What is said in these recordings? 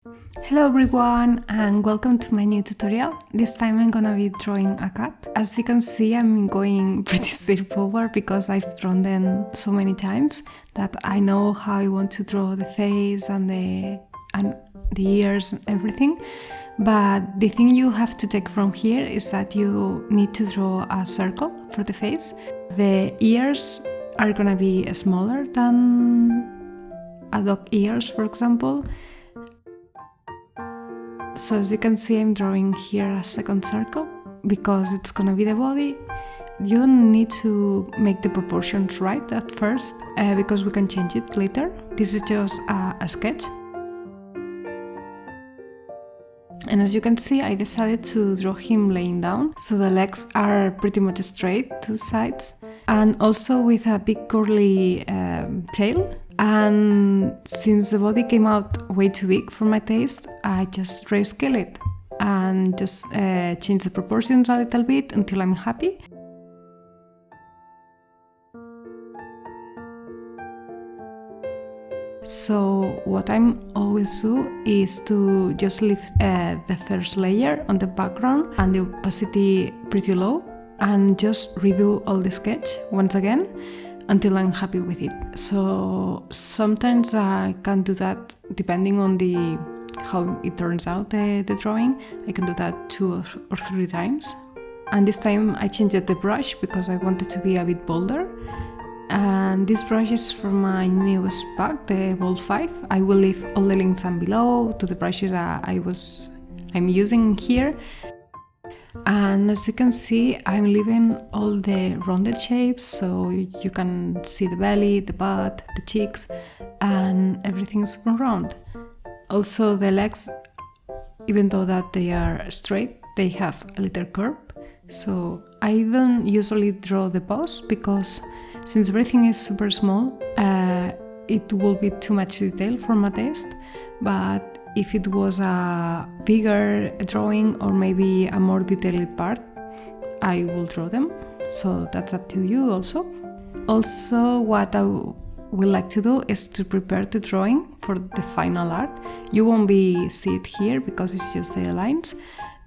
Hello everyone and welcome to my new tutorial. This time I'm gonna be drawing a cat. As you can see, I'm going pretty straightforward because I've drawn them so many times that I know how I want to draw the face and the ears and everything. But the thing you have to take from here is that you need to draw a circle for the face. The ears are gonna be smaller than a dog ears, for example. So as you can see, I'm drawing here a second circle because it's gonna be the body. You don't need to make the proportions right at first because we can change it later. This is just a sketch. And as you can see, I decided to draw him laying down, so the legs are pretty much straight to the sides and also with a big curly tail. And since the body came out way too big for my taste, I just rescale it and just change the proportions a little bit until I'm happy. So what I'm always do is to just leave the first layer on the background and the opacity pretty low and just redo all the sketch once again until I'm happy with it. So sometimes I can do that depending on how it turns out, the drawing. I can do that 2 or 3 times. And this time I changed the brush because I wanted to be a bit bolder. And this brush is from my newest pack, the Bold 5. I will leave all the links down below to the brushes that I'm using here. And as you can see, I'm leaving all the rounded shapes, so you can see the belly, the butt, the cheeks, and everything's super round. Also the legs, even though that they are straight, they have a little curve. So I don't usually draw the paws because since everything is super small, it will be too much detail for my taste. But if it was a bigger drawing or maybe a more detailed part, I will draw them. So that's up to you also. Also, what I would like to do is to prepare the drawing for the final art. You won't see it here because it's just the lines.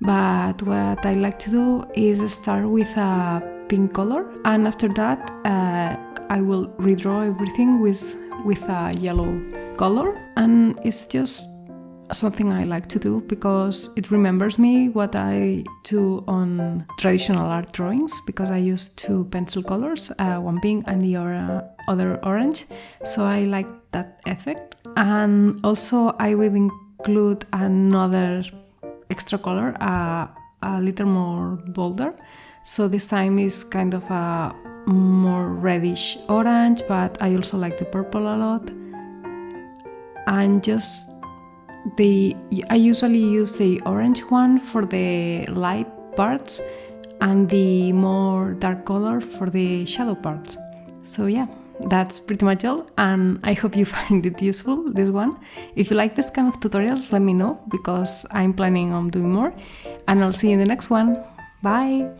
But what I like to do is start with a pink color, and after that I will redraw everything with a yellow color. And it's just something I like to do because it remembers me what I do on traditional art drawings, because I use 2 pencil colors, one pink and the other orange, so I like that effect. And also I will include another extra color, a little more bolder, so this time is kind of a more reddish orange, but I also like the purple a lot. And I usually use the orange one for the light parts and the more dark color for the shadow parts. So yeah, that's pretty much all, and I hope you find it useful, this one. If you like this kind of tutorials, let me know because I'm planning on doing more, and I'll see you in the next one. Bye!